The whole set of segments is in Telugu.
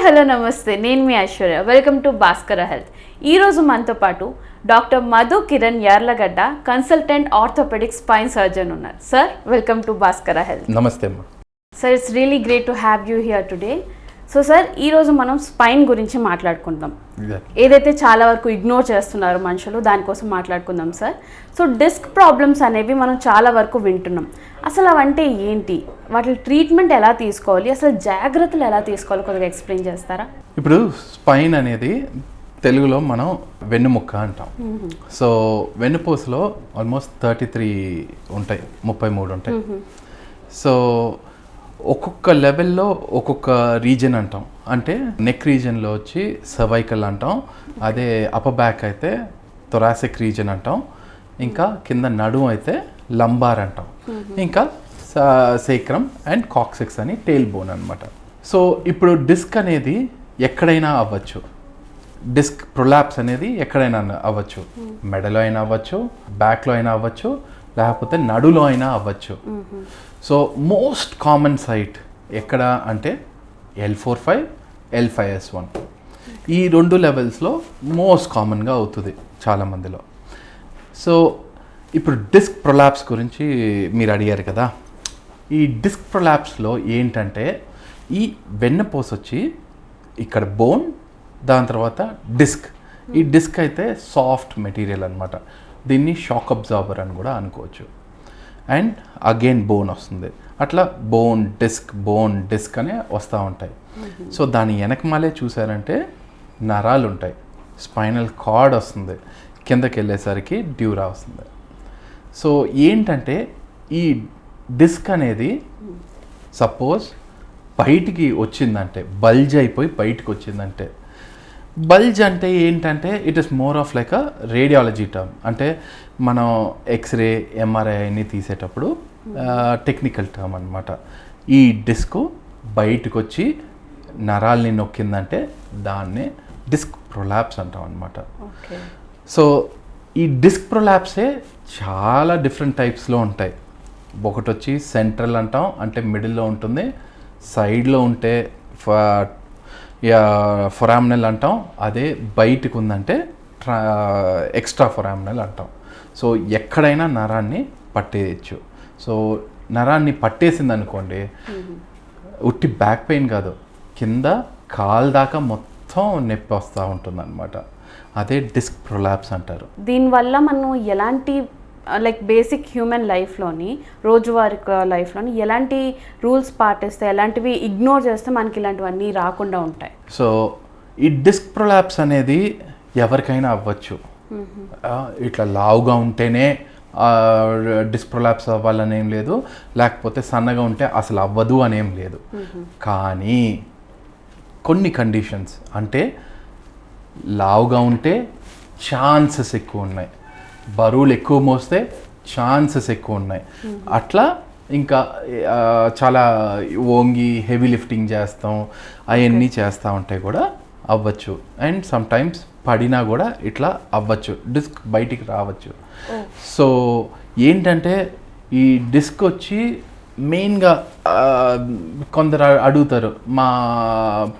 హలో నమస్తే, నేను మీ Aishwarya. Welcome to Bhaskara health. ఈరోజు మనతో పాటు doctor Madhu Kiran Yarlagadda, consultant orthopaedic spine surgeon ఉన్నారు. Sir, welcome to Bhaskara health. నమస్తే అమ్మా. Sir, it's really great to have you here today. So sir, ఈరోజు మనం స్పైన్ గురించి మాట్లాడుకుందాం. ఏదైతే చాలా వరకు ఇగ్నోర్ చేస్తున్నారు మనుషులు, దానికోసం మాట్లాడుకుందాం సార్. సో డిస్క్ ప్రాబ్లమ్స్ అనేవి మనం చాలా వరకు వింటున్నాం. అసలు అవంటే ఏంటి, వాటి ట్రీట్మెంట్ ఎలా తీసుకోవాలి, అసలు జాగ్రత్తలు ఎలా తీసుకోవాలి, కొద్దిగా ఎక్స్ప్లెయిన్ చేస్తారా? ఇప్పుడు స్పైన్ అనేది తెలుగులో మనం వెన్నుముక్క అంటాం. సో వెన్నుపూసలో ఆల్మోస్ట్ 33 ఉంటాయి, 33 ఉంటాయి. సో ఒక్కొక్క లెవెల్లో ఒక్కొక్క రీజన్ అంటాం. అంటే నెక్ రీజన్లో వచ్చి సర్వైకల్ అంటాం, అదే అప్పర్ బ్యాక్ అయితే థొరాసిక్ రీజన్ అంటాం, ఇంకా కింద నడుము అయితే లంబార్ అంటాం, ఇంకా సేక్రమ్ అండ్ కాక్సిక్స్ అని టేల్ బోన్ అనమాట. సో ఇప్పుడు డిస్క్ అనేది ఎక్కడైనా అవ్వచ్చు. డిస్క్ ప్రొలాప్స్ అనేది ఎక్కడైనా అవ్వచ్చు. మెడలో అయినా అవ్వచ్చు, బ్యాక్లో అయినా అవ్వచ్చు, లేకపోతే నడులో అయినా అవ్వచ్చు. సో మోస్ట్ కామన్ సైట్ ఎక్కడ అంటే L4-5, L5S1 ఈ 2 లెవెల్స్లో మోస్ట్ కామన్గా అవుతుంది చాలామందిలో. సో ఇప్పుడు డిస్క్ ప్రొలాప్స్ గురించి మీరు అడిగారు కదా. ఈ డిస్క్ ప్రొలాప్స్లో ఏంటంటే ఈ వెన్నపూస వచ్చి ఇక్కడ బోన్, దాని తర్వాత డిస్క్. ఈ డిస్క్ అయితే సాఫ్ట్ మెటీరియల్ అనమాట. దీన్ని షాక్ అబ్జార్బర్ అని కూడా అనుకోవచ్చు. అండ్ అగైన్ బోన్ వస్తుంది. అట్లా బోన్ డిస్క్ అనే వస్తూ ఉంటాయి. సో దాని వెనకమాలే చూసారంటే నరాలు ఉంటాయి, స్పైనల్ కార్డ్ వస్తుంది, కిందకి వెళ్ళేసరికి డ్యూరా వస్తుంది. సో ఏంటంటే ఈ డిస్క్ అనేది సపోజ్ బయటికి వచ్చిందంటే, బల్జ్ అయిపోయి బయటికి వచ్చిందంటే, బల్జ్ అంటే ఏంటంటే it is more of like a radiology term. అంటే మనం ఎక్స్రే, ఎంఆర్ఐ అన్ని తీసేటప్పుడు టెక్నికల్ టర్మ్ అనమాట. ఈ డిస్క్ బయటకు వచ్చి నరాల్ని నొక్కిందంటే దాన్నే డిస్క్ ప్రొలాప్స్ అంటాం అనమాట. సో ఈ డిస్క్ ప్రొలాప్సే చాలా డిఫరెంట్ టైప్స్లో ఉంటాయి. ఒకటి వచ్చి సెంట్రల్ అంటాం, అంటే మిడిల్లో ఉంటుంది. సైడ్లో ఉంటే ఫొరామినల్ అంటాం. అదే బయటకు ఉందంటే ఎక్స్ట్రా ఫొరామినల్ అంటాం. సో ఎక్కడైనా నరాన్ని పట్టేయచ్చు. సో నరాన్ని పట్టేసింది అనుకోండి, ఉట్టి బ్యాక్ పెయిన్ కాదు, కింద కాలు దాకా మొత్తం నొప్పి వస్తూ ఉంటుంది అనమాట. అదే డిస్క్ ప్రొలాప్స్ అంటారు. దీనివల్ల మనం ఎలాంటి లైక్ బేసిక్ హ్యూమన్ లైఫ్లోని, రోజువారీ లైఫ్లోని ఎలాంటి రూల్స్ పాటిస్తే, ఎలాంటివి ఇగ్నోర్ చేస్తే మనకి ఇలాంటివన్నీ రాకుండా ఉంటాయి? సో ఈ డిస్క్ ప్రొలాప్స్ అనేది ఎవరికైనా అవ్వచ్చు. ఇట్లా లావుగా ఉంటేనే డిస్క్ ప్రొలాప్స్ అవ్వాలని ఏం లేదు, లేకపోతే సన్నగా ఉంటే అసలు అవ్వదు అనేం లేదు. కానీ కొన్ని కండిషన్స్, అంటే లావుగా ఉంటే ఛాన్సెస్ ఎక్కువ ఉన్నాయి, బరువులు ఎక్కువ మోస్తే ఛాన్సెస్ ఎక్కువ ఉన్నాయి. అట్లా ఇంకా చాలా ఓంగి హెవీ లిఫ్టింగ్ చేస్తాం, అవన్నీ చేస్తూ ఉంటే కూడా అవ్వచ్చు. అండ్ సమ్టైమ్స్ పడినా కూడా ఇట్లా అవ్వచ్చు, డిస్క్ బయటికి రావచ్చు. సో ఏంటంటే ఈ డిస్క్ వచ్చి మెయిన్గా కొందరు అడుగుతారు, మా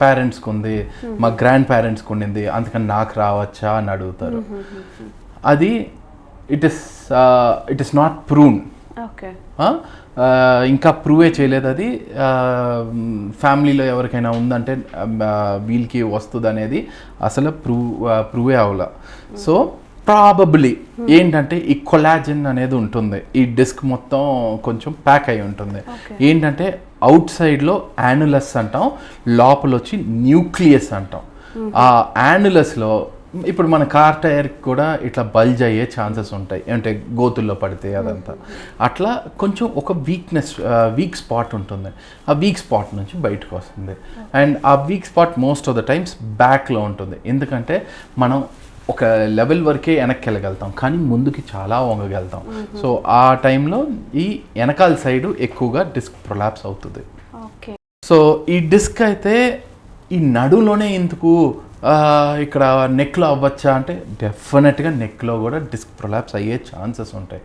పేరెంట్స్కి ఉంది, మా గ్రాండ్ పేరెంట్స్కి ఉండింది, అందుకని నాకు రావచ్చా అని అడుగుతారు. అది ఇట్ ఇస్ నాట్ ప్రూవ్డ్. ఇంకా ప్రూవే చేయలేదు అది. ఫ్యామిలీలో ఎవరికైనా ఉందంటే వీళ్ళకి వస్తుంది అనేది అసలు ప్రూవే అవ్వాల. సో ప్రాబబ్లీ ఏంటంటే ఈ కొలాజన్ అనేది ఉంటుంది, ఈ డిస్క్ మొత్తం కొంచెం ప్యాక్ అయి ఉంటుంది. ఏంటంటే అవుట్ సైడ్లో యానులస్ అంటాం, లోపల వచ్చి న్యూక్లియస్ అంటాం. ఆ యానులస్లో ఇప్పుడు మన కార్ టైర్కి కూడా ఇట్లా బల్జ్ అయ్యే ఛాన్సెస్ ఉంటాయి, అంటే గోతుల్లో పడితే అదంతా. అట్లా కొంచెం ఒక వీక్ స్పాట్ ఉంటుంది, ఆ వీక్ స్పాట్ నుంచి బయటకు వస్తుంది. అండ్ ఆ weak spot most of the times బ్యాక్లో ఉంటుంది. ఎందుకంటే మనం ఒక లెవెల్ వరకే వెనక్కి వెళ్ళగలుగుతాం, కానీ ముందుకి చాలా వంగగలుగుతాం. సో ఆ టైంలో ఈ వెనకాల సైడు ఎక్కువగా డిస్క్ ప్రొలాప్స్ అవుతుంది. సో ఈ డిస్క్ అయితే ఈ నడులోనే ఎందుకు ఇక్కడ నెక్లో అవ్వచ్చా అంటే డెఫినెట్గా నెక్లో కూడా డిస్క్ ప్రొలాప్స్ అయ్యే ఛాన్సెస్ ఉంటాయి.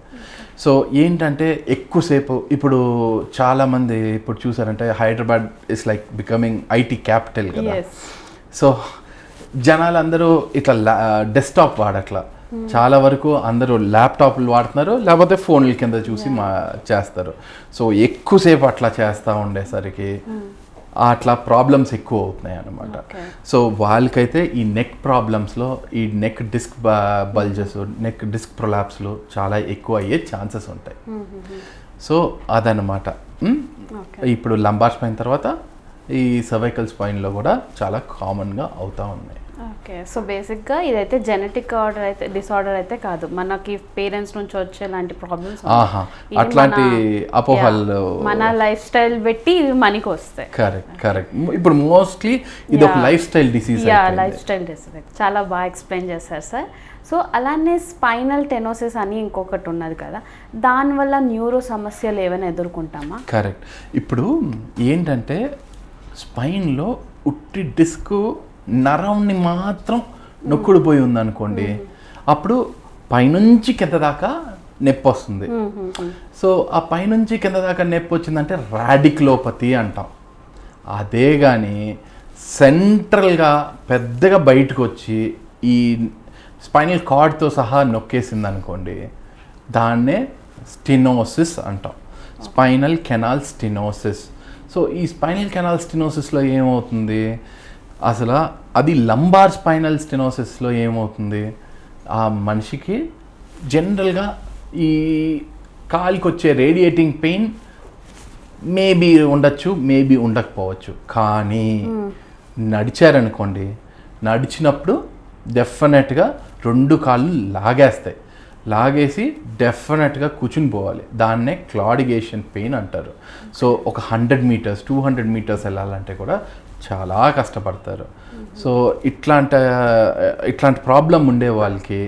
సో ఏంటంటే ఎక్కువసేపు ఇప్పుడు చాలామంది ఇప్పుడు చూసారంటే Hyderabad is like becoming IT capital కదా. సో జనాలందరూ ఇట్లా డెస్క్టాప్ వాడట్లా, చాలా వరకు అందరూ ల్యాప్టాప్లు వాడుతున్నారు, లేకపోతే ఫోన్ల కింద చూసి చేస్తారు. సో ఎక్కువసేపు అట్లా చేస్తూ ఉండేసరికి అట్లా ప్రాబ్లమ్స్ ఎక్కువ అవుతున్నాయి అన్నమాట. సో వాళ్ళకైతే ఈ నెక్ ప్రాబ్లమ్స్లో ఈ neck disc bulges, neck disc ప్రొలాప్స్లు చాలా ఎక్కువ అయ్యే ఛాన్సెస్ ఉంటాయి. సో అదనమాట. ఇప్పుడు లంబార్ స్పైన్ తర్వాత ఈ సర్వైకల్ స్పైన్లో కూడా చాలా కామన్గా అవుతూ ఉన్నాయి. ఓకే, సో బేసిక్గా ఇదైతే జెనెటిక్ ఆర్డర్ అయితే డిసార్డర్ అయితే కాదు, మనకి పేరెంట్స్ నుంచి వచ్చేలాంటి ప్రాబ్లమ్స్, అట్లాంటి అపోహలు మన లైఫ్ స్టైల్ పెట్టి ఇవి మనకి వస్తాయి. కరెక్ట్. ఇప్పుడు మోస్ట్లీ ఇది ఒక life style disease. Life style disease చాలా బాగా ఎక్స్ప్లెయిన్ చేశారు సార్. సో అలానే స్పైనల్ టెనోసిస్ అని ఇంకొకటి ఉన్నది కదా, దానివల్ల న్యూరో సమస్యలు ఏమైనా ఎదుర్కొంటామా? కరెక్ట్. ఇప్పుడు ఏంటంటే స్పైన్లో ఉట్టి డిస్క్ నరంని మాత్రం నొక్కుడిపోయి ఉందనుకోండి, అప్పుడు పైనుంచి కింద దాకా నొప్పి వస్తుంది. సో ఆ పైనుంచి కింద దాకా నొప్పి వచ్చిందంటే రాడిక్యులోపతి అంటాం. అదే కానీ సెంట్రల్గా పెద్దగా బయటకు వచ్చి ఈ స్పైనల్ కార్డ్తో సహా నొక్కేసింది అనుకోండి, దాన్నే స్టినోసిస్ అంటాం, స్పైనల్ కెనాల్ స్టినోసిస్. సో ఈ స్పైనల్ కెనాల్ స్టినోసిస్లో ఏమవుతుంది, అసలు అది లంబార్ స్పైనల్ స్టెనోసిస్లో ఏమవుతుంది, ఆ మనిషికి జనరల్గా ఈ కాలికి వచ్చే రేడియేటింగ్ పెయిన్ మేబీ ఉండొచ్చు, మేబీ ఉండకపోవచ్చు. కానీ నడిచారనుకోండి, నడిచినప్పుడు డెఫినెట్గా 2 కాళ్ళు లాగేసి డెఫినెట్గా కూర్చుని పోవాలి. దాన్నే క్లాడిగేషన్ పెయిన్ అంటారు. సో ఒక 100 మీటర్స్ 200 మీటర్స్ వెళ్ళాలంటే కూడా చాలా కష్టపడతారు. సో ఇట్లాంటి ప్రాబ్లం ఉండే వాళ్ళకి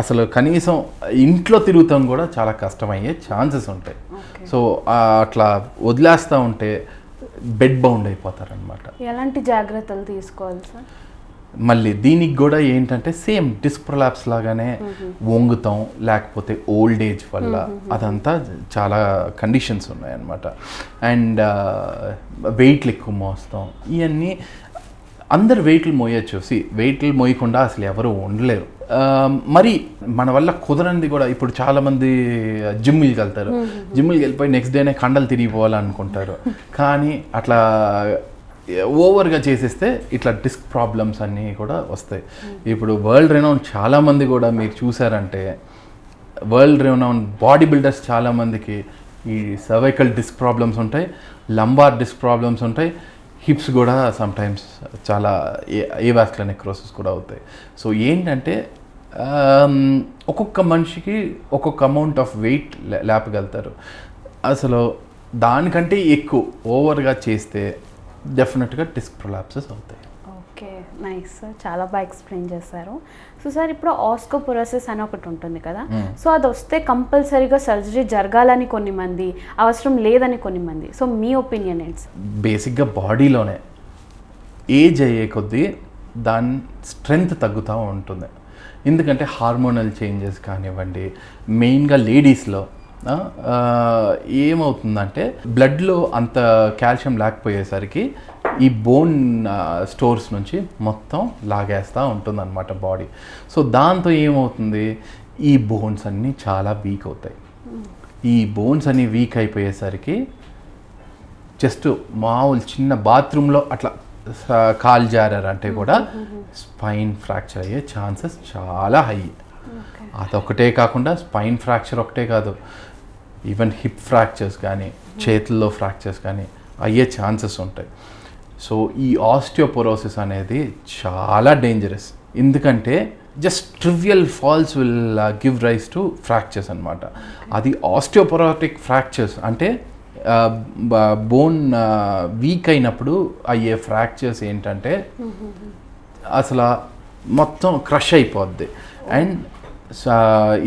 అసలు కనీసం ఇంట్లో తిరుగుతాం కూడా చాలా కష్టమయ్యే ఛాన్సెస్ ఉంటాయి. సో అట్లా వదిలేస్తూ ఉంటే బెడ్ బౌండ్ అయిపోతారనమాట. ఎలాంటి జాగ్రత్తలు తీసుకోవాలి సార్? మళ్ళీ దీనికి కూడా ఏంటంటే సేమ్ డిస్క్ ప్రొలాప్స్ లాగానే వంగుతాం, లేకపోతే ఓల్డ్ ఏజ్ వల్ల అదంతా చాలా కండిషన్స్ ఉన్నాయన్నమాట. అండ్ వెయిట్లు ఎక్కువ మోస్తాం, ఇవన్నీ అందరు వెయిట్లు మోయచ్చు. వెయిట్లు మోయకుండా అసలు ఎవరు ఉండలేరు. మరి మన వల్ల కుదరంది కూడా, ఇప్పుడు చాలామంది జిమ్కి వెళ్తారు, జిమ్కి వెళ్ళిపోయి నెక్స్ట్ డేనే కండలు తిరిగిపోవాలనుకుంటారు. కానీ అట్లా ఓవర్గా చేసేస్తే ఇట్లా డిస్క్ ప్రాబ్లమ్స్ అన్నీ కూడా వస్తాయి. ఇప్పుడు వరల్డ్ రెనౌన్ చాలామంది కూడా మీరు చూసారంటే, వరల్డ్ రెనౌన్ బాడీ బిల్డర్స్ చాలామందికి ఈ సర్వైకల్ డిస్క్ ప్రాబ్లమ్స్ ఉంటాయి, లంబార్ డిస్క్ ప్రాబ్లమ్స్ ఉంటాయి, హిప్స్ కూడా సమ్టైమ్స్ చాలా ఏవాస్కులర్ నెక్రోసిస్ కూడా అవుతాయి. సో ఏంటంటే ఒక్కొక్క మనిషికి ఒక్కొక్క అమౌంట్ ఆఫ్ వెయిట్ లేపగలుగుతారు. అసలు దానికంటే ఎక్కువ ఓవర్గా చేస్తే డెఫినెట్గా డిస్క్ ప్రొలాప్సెస్ అవుతాయి. ఓకే, నైస్ సార్, చాలా బాగా ఎక్స్ప్లెయిన్ చేశారు. సో సార్, ఇప్పుడు ఆస్టియోపోరోసిస్ అని ఒకటి ఉంటుంది కదా, సో అది వస్తే కంపల్సరీగా సర్జరీ జరగాలని కొన్ని మంది, అవసరం లేదని కొన్ని మంది. సో మీ ఒపీనియన్ ఏంటి? బేసిక్గా బాడీలోనే ఏజ్ అయ్యే కొద్దీ దాని స్ట్రెంగ్త్ తగ్గుతూ ఉంటుంది. ఎందుకంటే హార్మోనల్ చేంజెస్ కానివ్వండి, మెయిన్గా లేడీస్లో ఏమవుతుందంటే బ్లడ్లో అంత కాల్షియం లేకపోయేసరికి ఈ బోన్ స్టోర్స్ నుంచి మొత్తం లాగేస్తూ ఉంటుందన్నమాట బాడీ. సో దాంతో ఏమవుతుంది, ఈ బోన్స్ అన్నీ చాలా వీక్ అవుతాయి. ఈ బోన్స్ అన్నీ వీక్ అయిపోయేసరికి జస్ట్ మామూలు చిన్న బాత్రూంలో అట్లా కాలు జారారంటే కూడా స్పైన్ ఫ్రాక్చర్ అయ్యే ఛాన్సెస్ చాలా హై. అదొకటే కాకుండా స్పైన్ ఫ్రాక్చర్ ఒకటే కాదు, ఈవెన్ హిప్ ఫ్రాక్చర్స్ కానీ చేతుల్లో ఫ్రాక్చర్స్ కానీ అయ్యే ఛాన్సెస్ ఉంటాయి. సో ఈ ఆస్టియోపోరోసిస్ అనేది చాలా డేంజరస్. ఎందుకంటే just trivial falls will give rise to fractures అనమాట. అది ఆస్టియోపోరోటిక్ ఫ్రాక్చర్స్ అంటే బోన్ వీక్ అయినప్పుడు అయ్యే ఫ్రాక్చర్స్ ఏంటంటే అసలు మొత్తం క్రష్ అయిపోద్ది. అండ్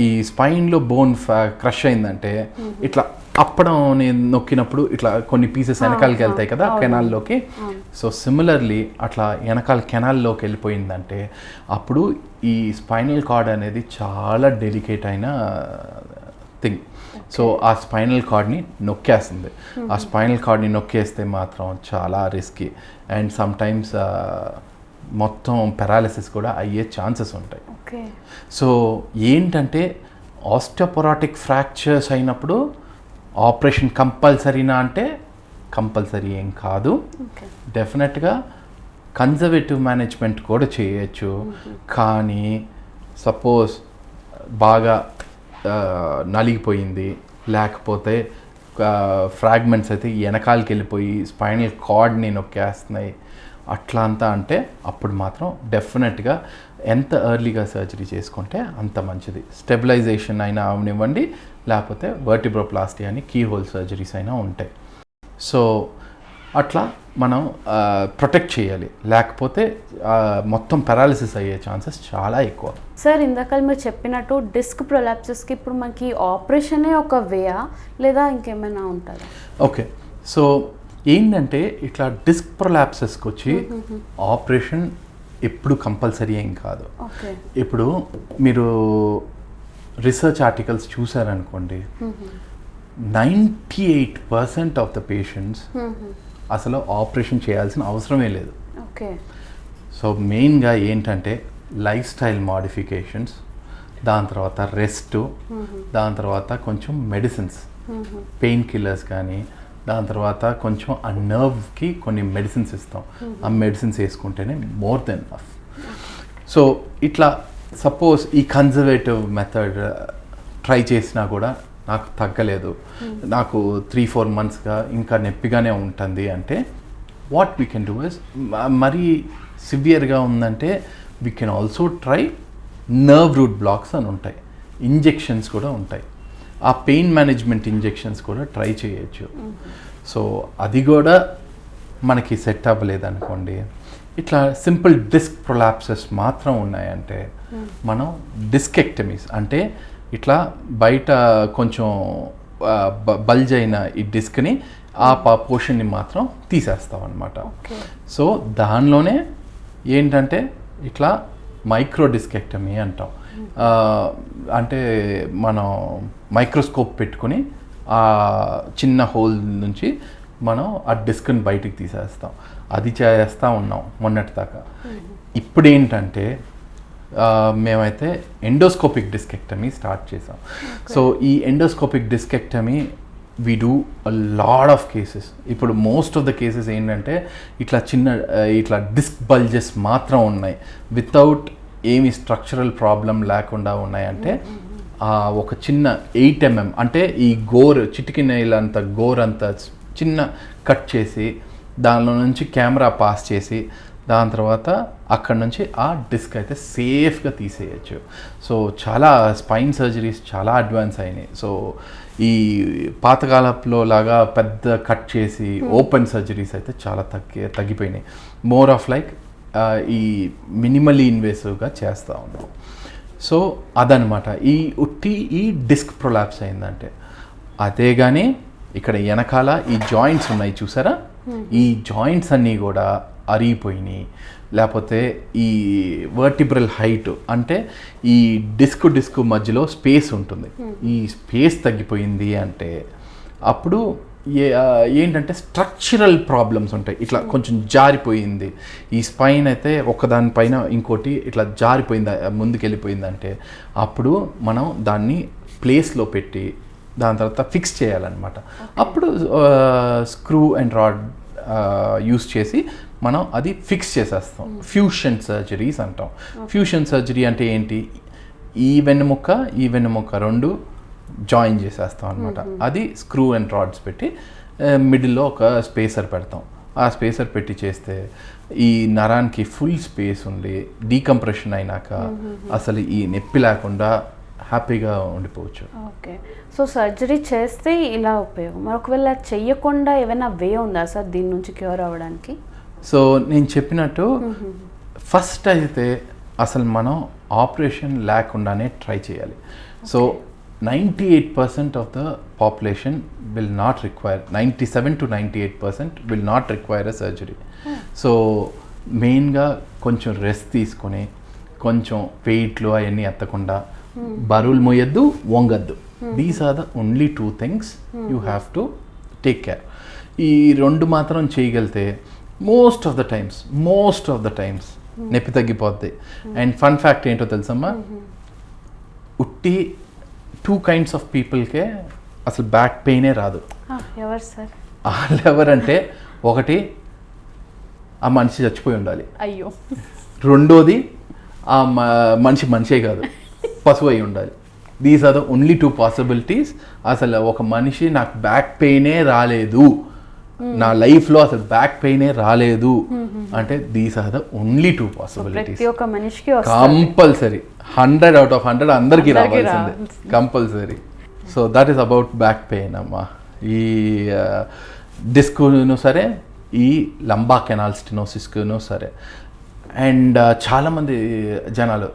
ఈ స్పైన్లో బోన్ క్రష్ అయిందంటే ఇట్లా అప్పడం నొక్కినప్పుడు ఇట్లా కొన్ని పీసెస్ వెనకాలకి వెళ్తాయి కదా కెనాల్లోకి. సో సిమిలర్లీ అట్లా వెనకాల కెనాల్లోకి వెళ్ళిపోయిందంటే అప్పుడు ఈ స్పైనల్ కార్డ్ అనేది చాలా డెలికేట్ అయిన థింగ్. సో ఆ స్పైనల్ కార్డ్ని నొక్కేస్తుంది. ఆ స్పైనల్ కార్డ్ని నొక్కేస్తే మాత్రం చాలా రిస్కీ అండ్ సమ్టైమ్స్ మొత్తం పెరాలిసిస్ కూడా అయ్యే ఛాన్సెస్ ఉంటాయి. సో ఏంటంటే ఆస్టియోపొరాటిక్ ఫ్రాక్చర్స్ అయినప్పుడు ఆపరేషన్ కంపల్సరీనా అంటే కంపల్సరీ ఏం కాదు. డెఫినెట్గా కన్జర్వేటివ్ మేనేజ్మెంట్ కూడా చేయొచ్చు. కానీ సపోజ్ బాగా నలిగిపోయింది లేకపోతే ఫ్రాగ్మెంట్స్ అయితే వెనకాలకి వెళ్ళిపోయి స్పైనల్ కార్డ్ని నొక్కేస్తున్నాయి అట్లా అంతా అంటే అప్పుడు మాత్రం డెఫినెట్గా ఎంత ఎర్లీగా సర్జరీ చేసుకుంటే అంత మంచిది. స్టెబిలైజేషన్ అయినా అవనివ్వండి లేకపోతే వర్టిబ్రోప్లాస్టీ అని కీ హోల్ సర్జరీస్ అయినా ఉంటాయి. సో అట్లా మనం ప్రొటెక్ట్ చేయాలి, లేకపోతే మొత్తం పెరాలిసిస్ అయ్యే ఛాన్సెస్ చాలా ఎక్కువ. సార్ ఇందాక మీరు చెప్పినట్టు డిస్క్ ప్రొలాప్సెస్కి ఇప్పుడు మనకి ఆపరేషనే ఒక వేయా లేదా ఇంకేమైనా ఉంటుందా? ఓకే, సో ఏంటంటే ఇట్లా డిస్క్ ప్రొలాప్సెస్కి వచ్చి ఆపరేషన్ ఎప్పుడు కంపల్సరీ ఏం కాదు. ఇప్పుడు మీరు రీసెర్చ్ ఆర్టికల్స్ చూసారనుకోండి, 98% ఆఫ్ ద పేషెంట్స్ అసలు ఆపరేషన్ చేయాల్సిన అవసరమే లేదు. సో మెయిన్గా ఏంటంటే లైఫ్ స్టైల్ మోడిఫికేషన్స్, దాని తర్వాత రెస్ట్, దాని తర్వాత కొంచెం మెడిసిన్స్, పెయిన్ కిల్లర్స్ కానీ, దాని తర్వాత కొంచెం ఆ నర్వ్కి కొన్ని మెడిసిన్స్ ఇస్తాం. ఆ మెడిసిన్స్ వేసుకుంటేనే మోర్ దెన్ ఎనఫ్. సో ఇట్లా సపోజ్ ఈ కన్జర్వేటివ్ మెథడ్ ట్రై చేసినా కూడా నాకు తగ్గలేదు, నాకు 3-4 monthsగా ఇంకా నొప్పిగానే ఉంటుంది అంటే what we can do is, మరీ సివియర్గా ఉందంటే we can also try nerve route blocks అని ఉంటాయి, ఇంజెక్షన్స్ కూడా ఉంటాయి. ఆ పెయిన్ మేనేజ్మెంట్ ఇంజెక్షన్స్ కూడా ట్రై చేయొచ్చు. సో అది కూడా మనకి సెట్ అవ్వలేదనుకోండి, ఇట్లా సింపుల్ డిస్క్ ప్రొలాప్సెస్ మాత్రం ఉన్నాయంటే మనం డిస్కెక్టమీస్ అంటే ఇట్లా బయట కొంచెం బల్జ్ అయిన ఈ డిస్క్ని ఆ పోర్షన్ని మాత్రం తీసేస్తాం అన్నమాట. సో దానిలోనే ఏంటంటే ఇట్లా మైక్రో డిస్కెక్టమీ అంటాం. అంటే మనం మైక్రోస్కోప్ పెట్టుకొని ఆ చిన్న హోల్ నుంచి మనం ఆ డిస్క్ని బయటికి తీసేస్తాం. అది చేస్తూ ఉన్నాం మొన్నటి దాకా. ఇప్పుడు ఏంటంటే మేమైతే ఎండోస్కోపిక్ డిస్కెక్టమీ స్టార్ట్ చేసాం. సో ఈ endoscopic discectomy we do a lot of cases. ఇప్పుడు మోస్ట్ ఆఫ్ ద కేసెస్ ఏంటంటే ఇట్లా ఇట్లా డిస్క్ బల్జెస్ మాత్రం ఉన్నాయి, వితౌట్ ఏమి స్ట్రక్చరల్ ప్రాబ్లం లేకుండా ఉన్నాయంటే ఒక చిన్న 8 mm అంటే ఈ గోర్ చిటికినైలంత గోర్ అంతా చిన్న కట్ చేసి దానిలో నుంచి కెమెరా పాస్ చేసి దాని తర్వాత అక్కడ నుంచి ఆ డిస్క్ అయితే సేఫ్గా తీసేయచ్చు. సో చాలా స్పైన్ సర్జరీస్ చాలా అడ్వాన్స్ అయినాయి. సో ఈ పాతకాలంలో లాగా పెద్ద కట్ చేసి ఓపెన్ సర్జరీస్ అయితే చాలా తగ్గిపోయినాయి. మోర్ ఆఫ్ లైక్ ఈ మినిమల్లీ ఇన్వేసివ్గా చేస్తూ ఉన్నాం. సో అదనమాట ఈ డిస్క్ ప్రొలాప్స్ అయిందంటే. అదే కానీ ఇక్కడ వెనకాల ఈ జాయింట్స్ ఉన్నాయి చూసారా, ఈ జాయింట్స్ అన్నీ కూడా అరిగిపోయినాయి, లేకపోతే ఈ వర్టిబ్రల్ హైట్ అంటే ఈ డిస్క్ మధ్యలో స్పేస్ ఉంటుంది, ఈ స్పేస్ తగ్గిపోయింది అంటే అప్పుడు ఏంటంటే స్ట్రక్చరల్ ప్రాబ్లమ్స్ ఉంటాయి. ఇట్లా కొంచెం జారిపోయింది ఈ స్పైన్ అయితే ఒకదానిపైన ఇంకోటి ఇట్లా జారిపోయింది ముందుకు వెళ్ళిపోయిందంటే అప్పుడు మనం దాన్ని ప్లేస్లో పెట్టి దాని తర్వాత ఫిక్స్ చేయాలన్నమాట. అప్పుడు స్క్రూ అండ్ రాడ్ యూస్ చేసి మనం అది ఫిక్స్ చేసేస్తాం. ఫ్యూషన్ సర్జరీస్ అంటాం. ఫ్యూషన్ సర్జరీ అంటే ఏంటి, ఈ వెన్నుముక్క రెండు జాయిన్ చేసేస్తాం అనమాట. అది స్క్రూ అండ్ రాడ్స్ పెట్టి మిడిల్లో ఒక స్పేసర్ పెడతాం. ఆ స్పేసర్ పెట్టి చేస్తే ఈ నరానికి ఫుల్ స్పేస్ ఉండి డీకంప్రెషన్ అయినాక అసలు ఈ నొప్పి లేకుండా హ్యాపీగా ఉండిపోవచ్చు. ఓకే, సో సర్జరీ చేస్తే ఇలా ఉపయోగం, మరి ఒకవేళ చెయ్యకుండా ఏమైనా వే ఉందా సార్ దీని నుంచి క్యూర్ అవ్వడానికి? సో నేను చెప్పినట్టు ఫస్ట్ అయితే అసలు మనం ఆపరేషన్ లేకుండానే ట్రై చేయాలి. So 98% of the population will not require, 97 to 98% will not require a surgery. So మెయిన్గా కొంచెం రెస్ట్ తీసుకొని కొంచెం వెయిట్లు అవన్నీ ఎత్తకుండా బరువులు మోయొద్దు, వంగద్దు. These are the only 2 things you have to take care. ఈ 2 మాత్రం చేయగలిగితే మోస్ట్ ఆఫ్ ద టైమ్స్ నొప్పి తగ్గిపోద్ది. అండ్ ఫన్ ఫ్యాక్ట్ ఏంటో తెలుసమ్మా, ఉట్టి 2 kinds ఆఫ్ పీపుల్కే అసలు బ్యాక్ పెయినే రాదు. ఎవరు సార్? వాళ్ళు ఎవరంటే, ఒకటి ఆ మనిషి చచ్చిపోయి ఉండాలి, అయ్యో. రెండోది ఆ మనిషే కాదు, పశువు అయి ఉండాలి. These are the only 2 possibilities. అసలు ఒక మనిషి నాకు బ్యాక్ పెయినే రాలేదు, నా లైఫ్లో అసలు బ్యాక్ పెయినే రాలేదు అంటే these are the only 2 possibilities. ప్రతి ఒక్క మనిషికి కంపల్సరీ 100 out of 100 అందరికీ రావాల్సిందే, compulsory. So that is about back pain అమ్మా. ఈ డిస్క్ను సరే, ఈ లంబా కెనాల్ స్టెనోసిస్ను సరే. అండ్ చాలామంది జనాలు,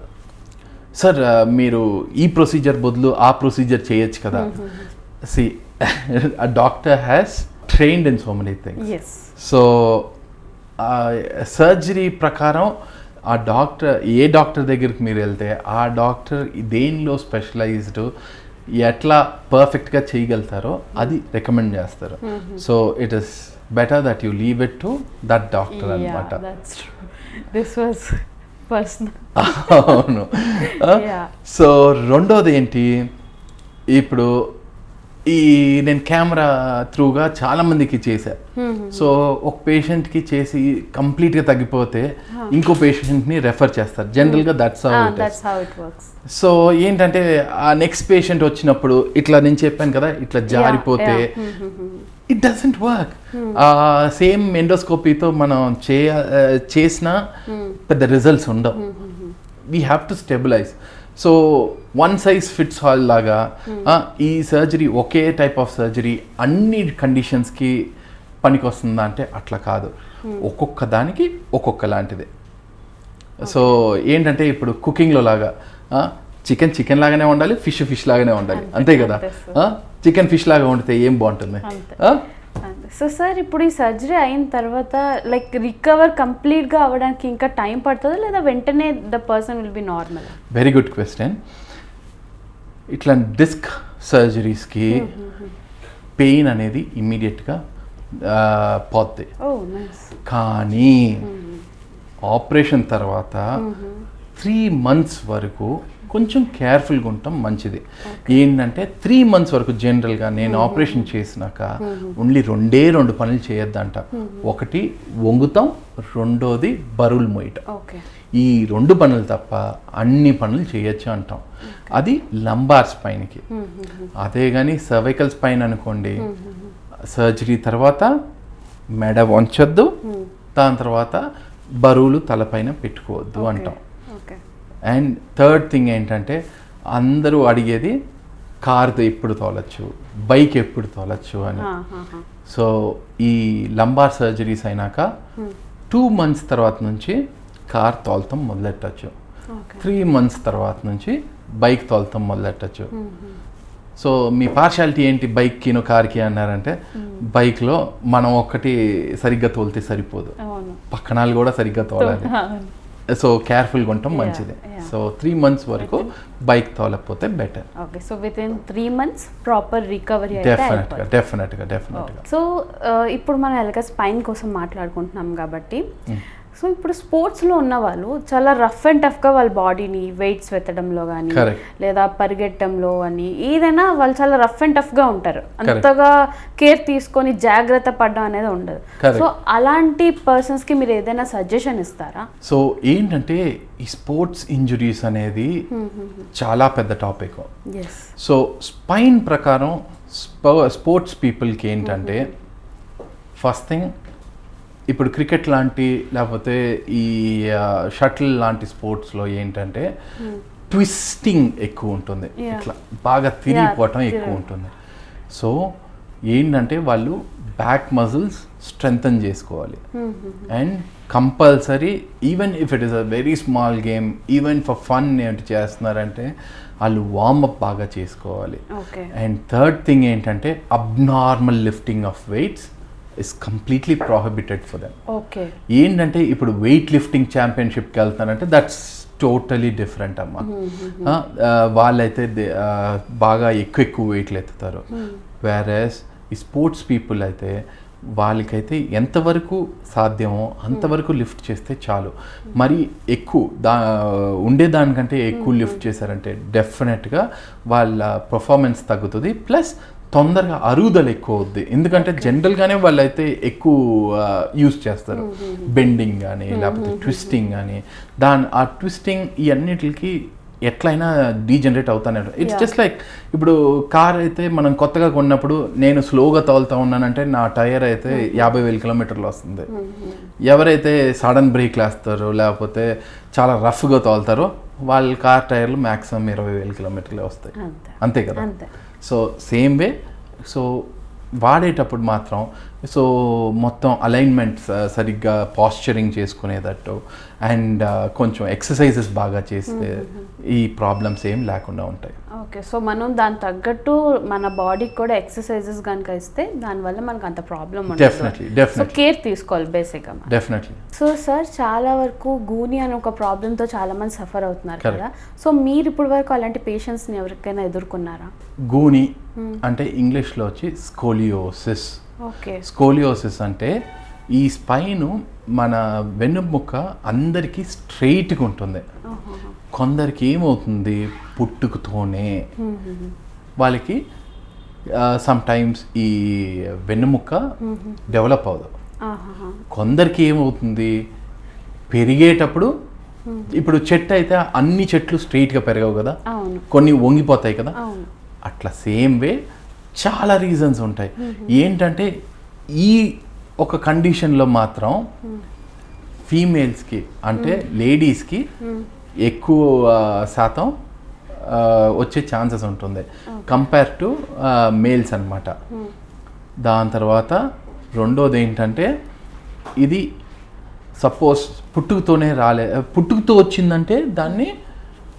సార్ మీరు ఈ ప్రొసీజర్ బదులు ఆ ప్రొసీజర్ చేయొచ్చు కదా. See a doctor has trained in so many things. Yes. So surgery ప్రకారం ఆ డాక్టర్, ఏ డాక్టర్ దగ్గరికి మీరు వెళ్తే ఆ డాక్టర్ దేనిలో స్పెషలైజ్డ్, ఎట్లా పర్ఫెక్ట్గా చేయగలుగుతారో అది రికమెండ్ చేస్తారు. So it is better that you leave it to that doctor అనమాట. అవును. సో రెండోది ఏంటి, ఇప్పుడు నేను కెమెరా త్రూగా చాలామందికి చేశా. సో ఒక పేషెంట్కి చేసి కంప్లీట్గా తగ్గిపోతే ఇంకో పేషెంట్ని రెఫర్ చేస్తారు. జనరల్గా that's how it works. So ఏంటంటే ఆ నెక్స్ట్ పేషెంట్ వచ్చినప్పుడు ఇట్లా నేను చెప్పాను కదా, ఇట్లా జారిపోతే ఇట్ డజంట్ వర్క్. సేమ్ ఎండోస్కోపీతో మనం చేసిన పెద్ద రిజల్ట్స్ ఉండవు. We have to stabilize. So one size fits all లాగా ఈ సర్జరీ, ఒకే టైప్ ఆఫ్ సర్జరీ అన్ని కండిషన్స్కి పనికి వస్తుందా అంటే అట్లా కాదు. ఒక్కొక్క దానికి ఒక్కొక్క లాంటిది. సో ఏంటంటే ఇప్పుడు కుకింగ్లో లాగా చికెన్ లాగానే ఉండాలి, ఫిష్ లాగానే ఉండాలి, అంతే కదా. చికెన్ ఫిష్ లాగా వండితే ఏం బాగుంటుంది. సో సార్, ఇప్పుడు ఈ సర్జరీ అయిన తర్వాత లైక్ రికవర్ కంప్లీట్గా అవ్వడానికి ఇంకా టైం పడుతుందా, లేదా వెంటనే the person will be normal? Very good question. ఇట్లా డిస్క్ సర్జరీస్కి పెయిన్ అనేది ఇమ్మీడియట్గా పోద్ది. కానీ ఆపరేషన్ తర్వాత 3 months వరకు కొంచెం కేర్ఫుల్గా ఉండటం మంచిది. ఏంటంటే 3 months వరకు జనరల్గా నేను ఆపరేషన్ చేసినాక ఓన్లీ 2 పనులు చేయొద్దంట. ఒకటి వంగుతాం, రెండోది బరువులు మోయటం. ఈ 2 పనులు తప్ప అన్ని పనులు చేయొచ్చు అంటాం. అది లంబార్ స్పైన్కి. అదే కానీ సర్వైకల్ స్పైన్ అనుకోండి, సర్జరీ తర్వాత మెడ వంచొద్దు, దాని తర్వాత బరువులు తలపైన పెట్టుకోవద్దు అంటాం. అండ్ థర్డ్ థింగ్ ఏంటంటే, అందరూ అడిగేది కార్తో ఎప్పుడు తోలచ్చు, బైక్ ఎప్పుడు తోలచ్చు అని. సో ఈ లంబార్ సర్జరీస్ అయినాక 2 months తర్వాత నుంచి కార్ తోలతం మొదలెట్టచ్చు, 3 months తర్వాత నుంచి బైక్ తోలతం మొదలెట్టచ్చు. సో మీ పార్షాలిటీ ఏంటి బైక్కి కార్కి అన్నారంటే, బైక్లో మనం ఒక్కటి సరిగ్గా తోలితే సరిపోదు, పక్కనాలు కూడా సరిగ్గా తోలాలి. సో కేర్ఫుల్గా ఉండటం మంచిది. సో 3 months వరకు బైక్ తోలకపోతే better. Okay, so within 3 months proper recovery డెఫినెట్గా. సో ఇప్పుడు మనం ఎలాగ స్పైన్ కోసం మాట్లాడుకుంటున్నాం కాబట్టి, సో ఇప్పుడు స్పోర్ట్స్లో ఉన్న వాళ్ళు చాలా రఫ్ అండ్ టఫ్గా వాళ్ళ బాడీని వెయిట్స్ వెత్తడంలో కానీ లేదా పరిగెట్టడంలో అని ఏదైనా వాళ్ళు చాలా రఫ్ అండ్ టఫ్గా ఉంటారు. అంతగా కేర్ తీసుకొని జాగ్రత్త పడడం అనేది ఉండదు. సో అలాంటి పర్సన్స్కి మీరు ఏదైనా సజెషన్ ఇస్తారా? సో ఏంటంటే ఈ స్పోర్ట్స్ ఇంజురీస్ అనేది చాలా పెద్ద టాపిక్. సో స్పైన్ ప్రకారం స్పోర్ట్స్ పీపుల్కి ఏంటంటే, ఫస్ట్ థింగ్ ఇప్పుడు క్రికెట్ లాంటి లేకపోతే ఈ షటిల్ లాంటి స్పోర్ట్స్లో ఏంటంటే ట్విస్టింగ్ ఎక్కువ ఉంటుంది, ఇట్లా బాగా తిరిగిపోవటం ఎక్కువ ఉంటుంది. సో ఏంటంటే వాళ్ళు బ్యాక్ మజిల్స్ స్ట్రెంగ్తన్ చేసుకోవాలి. And compulsory even if it is a very small game, even for fun ఏంటి చేస్తున్నారంటే వాళ్ళు వార్మప్ బాగా చేసుకోవాలి. అండ్ థర్డ్ థింగ్ ఏంటంటే abnormal lifting of weights is completely prohibited for them. ఏంటంటే ఇప్పుడు వెయిట్ లిఫ్టింగ్ ఛాంపియన్షిప్కి వెళ్తానంటే దట్స్ టోటలీ డిఫరెంట్ అమ్మా. వాళ్ళైతే బాగా ఎక్కువ వెయిట్లు ఎత్తుతారు. వేరేస్ ఈ స్పోర్ట్స్ పీపుల్ అయితే వాళ్ళకైతే ఎంతవరకు సాధ్యమో అంతవరకు లిఫ్ట్ చేస్తే చాలు. మరి ఎక్కువ ఉండేదానికంటే ఎక్కువ లిఫ్ట్ చేశారంటే డెఫినెట్గా వాళ్ళ పర్ఫార్మెన్స్ తగ్గుతుంది. ప్లస్ తొందరగా అరుగుదల ఎక్కువ అవుద్ది. ఎందుకంటే జనరల్గానే వాళ్ళైతే ఎక్కువ యూస్ చేస్తారు బెండింగ్ కానీ లేకపోతే ట్విస్టింగ్ కానీ. ఆ ట్విస్టింగ్ ఈ అన్నిటికి ఎట్లయినా డీజనరేట్ అవుతానే ఉంటుంది. ఇట్స్ జస్ట్ లైక్ ఇప్పుడు కార్ అయితే మనం కొత్తగా కొన్నప్పుడు నేను స్లోగా తోలుతా ఉన్నానంటే నా టైర్ అయితే 50,000 కిలోమీటర్లు వస్తుంది. ఎవరైతే సడన్ బ్రేక్లు వేస్తారో లేకపోతే చాలా రఫ్గా తోలుతారో వాళ్ళ కార్ టైర్లు మ్యాక్సిమం 20,000 కిలోమీటర్లే వస్తాయి. అంతే కదా. సో సేమ్ వే సో వాడేటప్పుడు మాత్రం సో మొత్తం అలైన్మెంట్ సరిగ్గా పాస్చరింగ్ చేసుకునేటట్టు అండ్ కొంచెం ఎక్సర్సైజెస్ బాగా చేస్తే ఈ ప్రాబ్లమ్స్ ఏం లేకుండా ఉంటాయి. ఓకే, సో మనం దాని తగ్గట్టు మన బాడీకి కూడా ఎక్సర్సైజెస్ కనుక ఇస్తే దానివల్ల మనకు అంత ప్రాబ్లం ఉండదు. డెఫినెట్లీ కేర్ తీసుకోవాలి బేసిక్గా. డెఫినెట్లీ. సో సార్ చాలా వరకు గూని అనే ఒక ప్రాబ్లంతో చాలా మంది సఫర్ అవుతున్నారు కదా. సో మీరు ఇప్పటి వరకు అలాంటి పేషెంట్స్ని ఎవరికైనా ఎదుర్కొన్నారా? గూని అంటే ఇంగ్లీష్లో వచ్చి స్కోలియోసిస్. స్కోలియోసిస్ అంటే ఈ స్పైన్ మన వెన్నుముక్క అందరికీ స్ట్రెయిట్గా ఉంటుంది. కొందరికి ఏమవుతుంది పుట్టుకతోనే వాళ్ళకి సమ్ టైమ్స్ ఈ వెన్నుముక్క డెవలప్ అవ్వదు. కొందరికి ఏమవుతుంది పెరిగేటప్పుడు, ఇప్పుడు చెట్టు అయితే అన్ని చెట్లు స్ట్రెయిట్గా పెరగవు కదా, కొన్ని వంగిపోతాయి కదా. అట్లా సేమ్ వే చాలా రీజన్స్ ఉంటాయి. ఏంటంటే ఈ ఒక కండిషన్లో మాత్రం ఫీమేల్స్కి అంటే లేడీస్కి ఎక్కువ శాతం వచ్చే ఛాన్సెస్ ఉంటుంది కంపేర్ టు మేల్స్ అన్నమాట. దాని తర్వాత రెండోది ఏంటంటే ఇది సపోజ్ పుట్టుకతో వచ్చిందంటే దాన్ని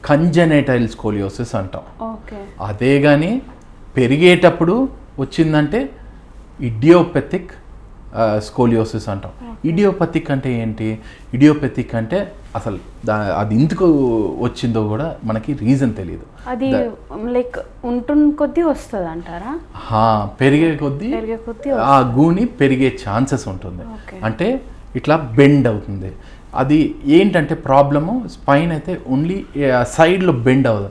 కంజెనైటల్ స్కోలియోసిస్ అంటాం. అదే కానీ పెరిగేటప్పుడు వచ్చిందంటే ఇడియోపతిక్ స్కోలియోసిస్ అంటాం. ఇడియోపతిక్ అంటే ఏంటి? ఇడియోపతిక్ అంటే అసలు అది ఎందుకు వచ్చిందో కూడా మనకి రీజన్ తెలియదు. అది లైక్ ఉంటున్న కొద్దీ వస్తుంది అంటారా? పెరిగే కొద్దీ ఆ గూని పెరిగే ఛాన్సెస్ ఉంటుంది. అంటే ఇట్లా బెండ్ అవుతుంది. అది ఏంటంటే ప్రాబ్లము స్పైన్ అయితే ఓన్లీ సైడ్లో బెండ్ అవ్వదు,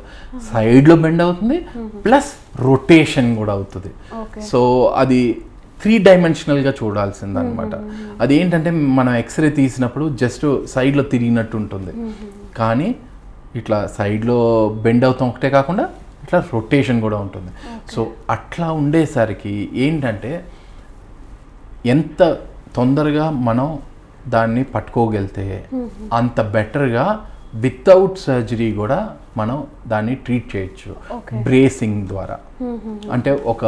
సైడ్లో బెండ్ అవుతుంది ప్లస్ రొటేషన్ కూడా అవుతుంది. సో అది 3 డైమెన్షనల్గా చూడాల్సింది అనమాట. అది ఏంటంటే మనం ఎక్స్రే తీసినప్పుడు జస్ట్ సైడ్లో తిరిగినట్టు ఉంటుంది, కానీ ఇట్లా సైడ్లో బెండ్ అవుతాం ఒకటే కాకుండా ఇట్లా రొటేషన్ కూడా ఉంటుంది. సో అట్లా ఉండేసరికి ఏంటంటే ఎంత తొందరగా మనం దాన్ని పట్టుకోగలితే అంత బెటర్గా వితౌట్ సర్జరీ కూడా మనం దాన్ని ట్రీట్ చేయొచ్చు బ్రేసింగ్ ద్వారా. అంటే ఒక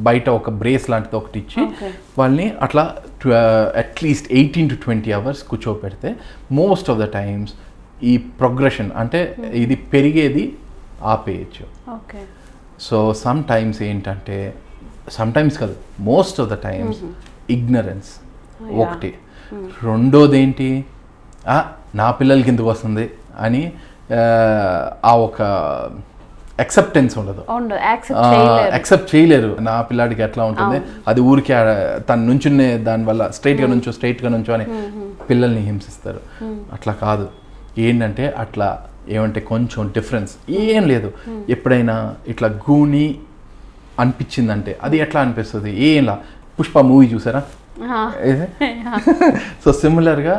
బయట ఒక బ్రేస్ లాంటిది ఒకటి ఇచ్చి వాళ్ళని అట్లా అట్లీస్ట్ 18 to 20 hours కూర్చోపెడితే మోస్ట్ ఆఫ్ ద టైమ్స్ ఈ ప్రోగ్రెషన్ అంటే ఇది పెరిగేది ఆపేయచ్చు. సో సమ్ టైమ్స్ ఏంటంటే సమ్ టైమ్స్ కాదు most of the times ignorance ఒకటి. రెండోది ఏంటి, నా పిల్లలకి ఎందుకు వస్తుంది అని ఆ ఒక యాక్సెప్టెన్స్ ఉండదు, యాక్సెప్ట్ చేయలేరు. నా పిల్లాడికి ఎట్లా ఉంటుంది, అది ఊరికే తను నుంచునే దానివల్ల స్ట్రైట్గా నుంచో అని పిల్లల్ని హింసిస్తారు. అట్లా కాదు. ఏంటంటే అట్లా ఏమంటే కొంచెం డిఫరెన్స్ ఏం లేదు. ఎప్పుడైనా ఇట్లా గూని అనిపించిందంటే అది ఎట్లా అనిపిస్తుంది, ఏంలా పుష్ప మూవీ చూసారా? సో సిమిలర్గా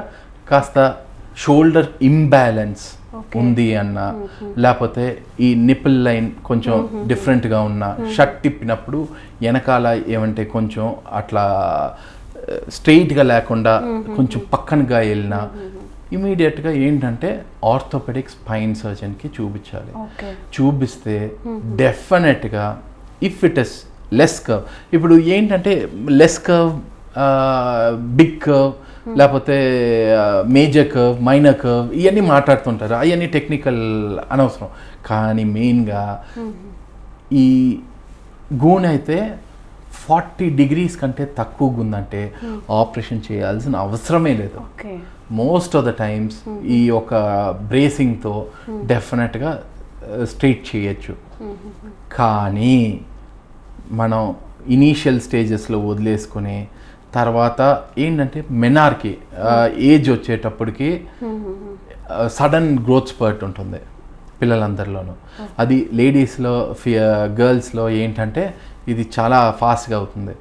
కాస్త షోల్డర్ ఇంబ్యాలెన్స్ ఉంది అన్న, లేకపోతే ఈ నిపుల్ లైన్ కొంచెం డిఫరెంట్గా ఉన్న, షర్ట్ తిప్పినప్పుడు వెనకాల ఏమంటే కొంచెం అట్లా స్ట్రెయిట్గా లేకుండా కొంచెం పక్కనగా వెళ్ళినా ఇమీడియట్గా ఏంటంటే ఆర్థోపెడిక్ స్పైన్ సర్జన్కి చూపించాలి. చూపిస్తే డెఫినెట్గా if it is less curve. ఇప్పుడు ఏంటంటే లెస్ కర్వ్, బిగ్ కర్వ్, లేకపోతే మేజర్ కర్వ్, మైనర్ కర్వ్, ఇవన్నీ మాట్లాడుతుంటారు. అవన్నీ టెక్నికల్ అనవసరం. కానీ మెయిన్గా ఈ గూన్ అయితే 40 degrees కంటే తక్కువగా ఉందంటే ఆపరేషన్ చేయాల్సిన అవసరమే లేదు. మోస్ట్ ఆఫ్ ద టైమ్స్ ఈ ఒక బ్రేసింగ్తో డెఫినెట్గా స్ట్రైట్ చేయొచ్చు. కానీ మనం ఇనీషియల్ స్టేజెస్లో వదిలేసుకుని తర్వాత ఏంటంటే మెనార్కి ఏజ్ వచ్చేటప్పటికి సడన్ గ్రోత్ స్పర్ట్ ఉంటుంది పిల్లలందరిలోనూ. అది లేడీస్లో గర్ల్స్లో ఏంటంటే ఇది చాలా ఫాస్ట్గా అవుతుంది.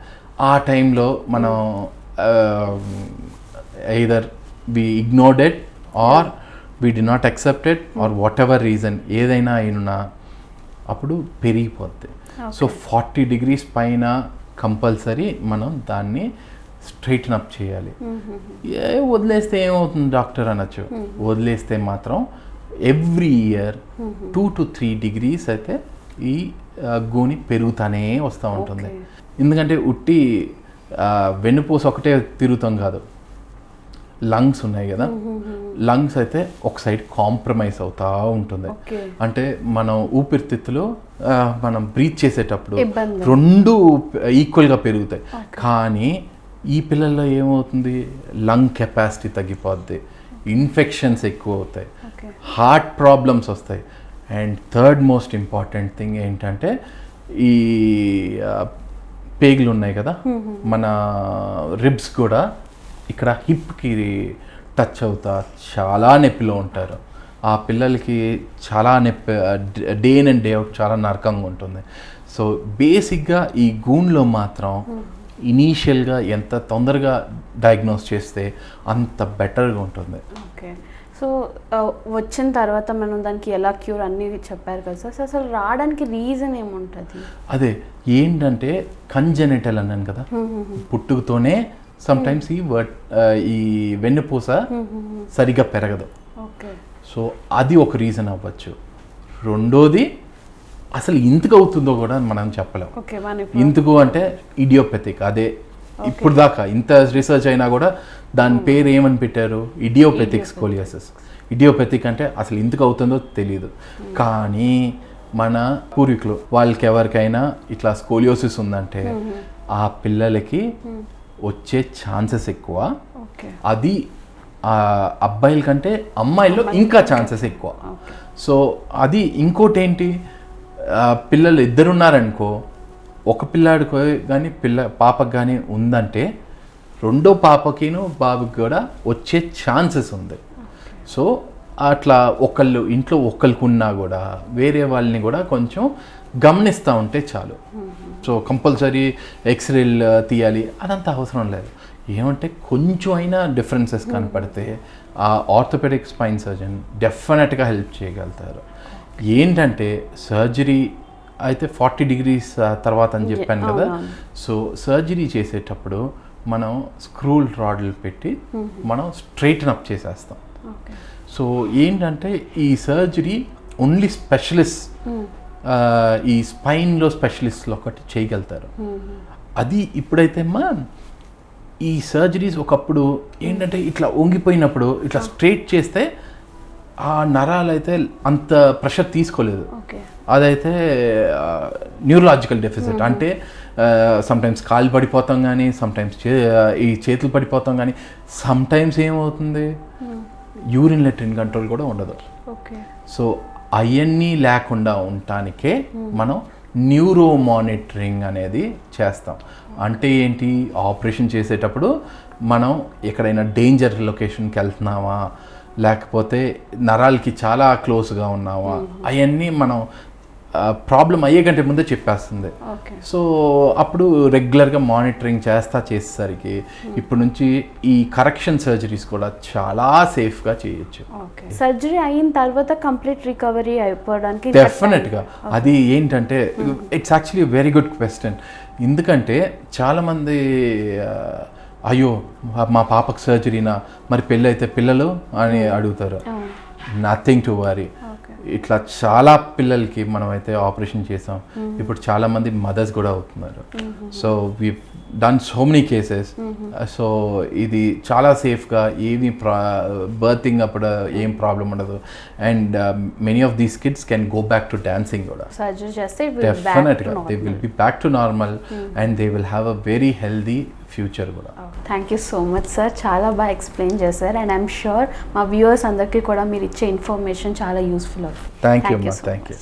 ఆ టైంలో మనం either we ignored it or we did not accept it or whatever reason ఏదైనా అయినా అప్పుడు పెరిగిపోద్ది. సో 40 degrees పైన కంపల్సరీ మనం దాన్ని స్ట్రైటన్ అప్ చేయాలి. వదిలేస్తే ఏమవుతుంది డాక్టర్ అనొచ్చు. వదిలేస్తే మాత్రం ఎవ్రీ ఇయర్ 2 to 3 degrees అయితే ఈ గోని పెరుగుతానే వస్తూ ఉంటుంది. ఎందుకంటే ఉట్టి వెన్నుపూస ఒకటే తిరుగుతాం కాదు, లంగ్స్ ఉన్నాయి కదా, లంగ్స్ అయితే ఒక సైడ్ కాంప్రమైజ్ అవుతూ ఉంటుంది. అంటే మనం ఊపిరితిత్తులు మనం బ్రీత్ చేసేటప్పుడు రెండు ఈక్వల్గా పెరుగుతాయి. కానీ ఈ పిల్లల్లో ఏమవుతుంది, లంగ్ కెపాసిటీ తగ్గిపోద్ది, ఇన్ఫెక్షన్స్ ఎక్కువ అవుతాయి, హార్ట్ ప్రాబ్లమ్స్ వస్తాయి. And third most important thing ఏంటంటే ఈ పేగులు ఉన్నాయి కదా, మన రిబ్స్ కూడా ఇక్కడ హిప్కి టచ్ అవుతా చాలా నొప్పిలో ఉంటారు. ఆ పిల్లలకి చాలా నొప్పి, day in and day out చాలా నరకంగా ఉంటుంది. సో బేసిక్గా ఈ గూన్లో మాత్రం ఇనీషియల్గా ఎంత తొందరగా డయాగ్నోస్ చేస్తే అంత బెటర్గా ఉంటుంది. ఓకే. సో వచ్చిన తర్వాత మనం దానికి ఎలా క్యూర్ అన్నీ చెప్పారు కదా సార్. అసలు రావడానికి రీజన్ ఏముంటుంది? అదే ఏంటంటే కంజెనిటల్ అన్నాను కదా, పుట్టుకతోనే సమ్టైమ్స్ ఈ వెన్నుపూస సరిగ్గా పెరగదు. సో అది ఒక రీజన్ అవ్వచ్చు. రెండోది అసలు ఎందుకు అవుతుందో కూడా మనం చెప్పలేం. ఎందుకు అంటే ఇడియోపతిక్. అదే ఇప్పుడు దాకా ఇంత రీసెర్చ్ అయినా కూడా దాని పేరు ఏమని పెట్టారు, ఇడియోపతిక్ స్కోలియోసిస్. ఇడియోపతిక్ అంటే అసలు ఎందుకు అవుతుందో తెలియదు. కానీ మన పూర్వీకులు వాళ్ళకి ఎవరికైనా ఇట్లా స్కోలియోసిస్ ఉందంటే ఆ పిల్లలకి వచ్చే ఛాన్సెస్ ఎక్కువ. అది అబ్బాయిల కంటే అమ్మాయిల్లో ఇంకా ఛాన్సెస్ ఎక్కువ. సో అది ఇంకోటి ఏంటి, పిల్లలు ఇద్దరున్నారనుకో, ఒక పిల్లాడికి కానీ పాపకు కానీ ఉందంటే రెండో పాపకిను బాబుకి కూడా వచ్చే ఛాన్సెస్ ఉంది. సో అట్లా ఇంట్లో ఒకరికి ఉన్నా కూడా వేరే వాళ్ళని కూడా కొంచెం గమనిస్తూ ఉంటే చాలు. సో కంపల్సరీ ఎక్స్రేలు తీయాలి అదంతా అవసరం లేదు. ఏమంటే కొంచెం అయినా డిఫరెన్సెస్ కనపడితే ఆ ఆర్థోపెడిక్ స్పైన్ సర్జన్ డెఫినెట్గా హెల్ప్ చేయగలుగుతారు. ఏంటంటే సర్జరీ అయితే 40 degrees తర్వాత అని చెప్పాను కదా. సో సర్జరీ చేసేటప్పుడు మనం స్క్రూల్ రాడ్లు పెట్టి మనం స్ట్రైటన్ అప్ చేసేస్తాం. సో ఏంటంటే ఈ సర్జరీ ఓన్లీ స్పెషలిస్ట్, ఈ స్పైన్లో స్పెషలిస్ట్లు ఒకటి చేయగలుగుతారు. అది ఇప్పుడైతే ఈ సర్జరీస్ ఒకప్పుడు ఏంటంటే ఇట్లా వంగిపోయినప్పుడు ఇట్లా స్ట్రైట్ చేస్తే ఆ నరాలు అయితే అంత ప్రెషర్ తీసుకోలేదు. అదైతే న్యూరలాజికల్ డెఫిసిట్. అంటే సమ్టైమ్స్ కాలు పడిపోతాం కానీ, సమ్టైమ్స్ ఈ చేతులు పడిపోతాం కానీ, సమ్టైమ్స్ ఏమవుతుంది యూరిన్ లెట్రిన్ కంట్రోల్ కూడా ఉండదు. సో అవన్నీ లేకుండా ఉండటానికే మనం న్యూరో మానిటరింగ్ అనేది చేస్తాం. అంటే ఏంటి, ఆపరేషన్ చేసేటప్పుడు మనం ఎక్కడైనా డేంజర్ లొకేషన్కి వెళ్తున్నామా, లేకపోతే నరాలకి చాలా క్లోజ్గా ఉన్నావా, అవన్నీ మనం ప్రాబ్లం అయ్యే కంటే ముందే చెప్పేస్తుంది. సో అప్పుడు రెగ్యులర్గా మానిటరింగ్ చేసేసరికి ఇప్పుడు నుంచి ఈ కరెక్షన్ సర్జరీస్ కూడా చాలా సేఫ్గా చేయొచ్చు. సర్జరీ అయిన తర్వాత కంప్లీట్ రికవరీ అయిపోవడానికి డెఫినెట్గా. అది ఏంటంటే it's actually very good question. ఎందుకంటే చాలామంది అయ్యో మా పాపకు సర్జరీనా, మరి పెళ్ళి అయితే పిల్లలు అని అడుగుతారు. Nothing to worry. ఇట్లా చాలా పిల్లలకి మనమైతే ఆపరేషన్ చేసాం. ఇప్పుడు చాలా మంది మదర్స్ కూడా అవుతున్నారు. So we done so many cases. So ఇది చాలా సేఫ్గా ఏమి బర్తింగ్ అప్పుడు ఏం ప్రాబ్లం ఉండదు. And many of these kids can go back to dancing కూడా. సర్జరీ చేస్తే డెఫినెట్గా they will be back to normal and they will have a very healthy future కూడా. Thank you so much sir, చాలా బాగా ఎక్స్ప్లెయిన్ చేశారు. అండ్ ఐఎమ్ షూర్ మా వ్యూవర్స్ అందరికీ కూడా మీరు ఇచ్చే ఇన్ఫర్మేషన్ చాలా యూస్ఫుల్ అవుతుంది. Thank you.